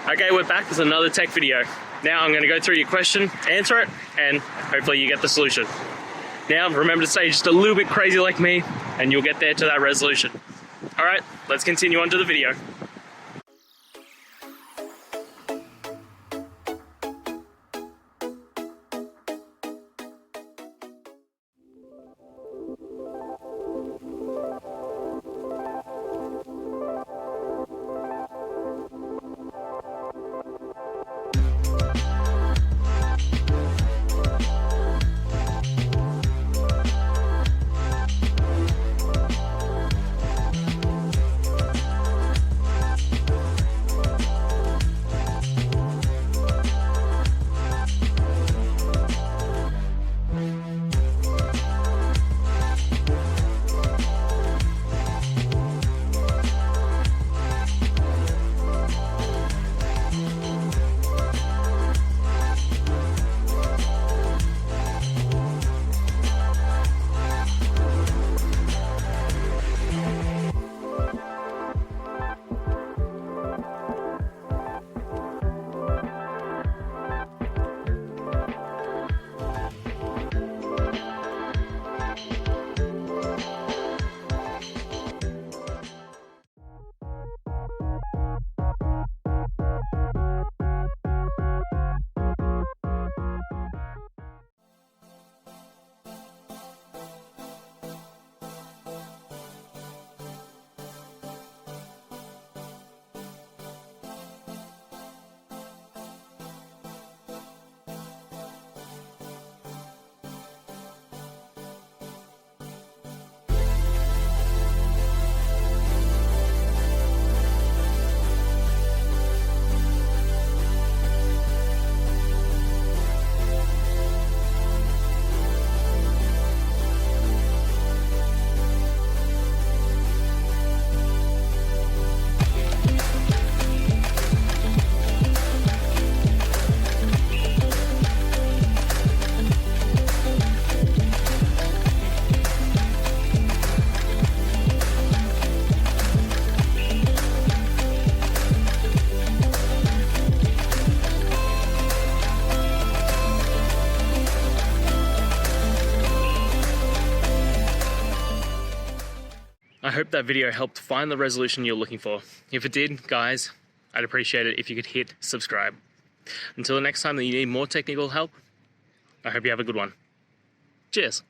Okay, we're back with another tech video. Now I'm going to go through your question, answer it, and hopefully you get the solution. Now remember to stay just a little bit crazy like me, and you'll get there to that resolution. Alright, let's continue on to the video. I hope that video helped find the resolution you're looking for. If it did, guys, I'd appreciate it if you could hit subscribe. Until the next time that you need more technical help, I hope you have a good one. Cheers.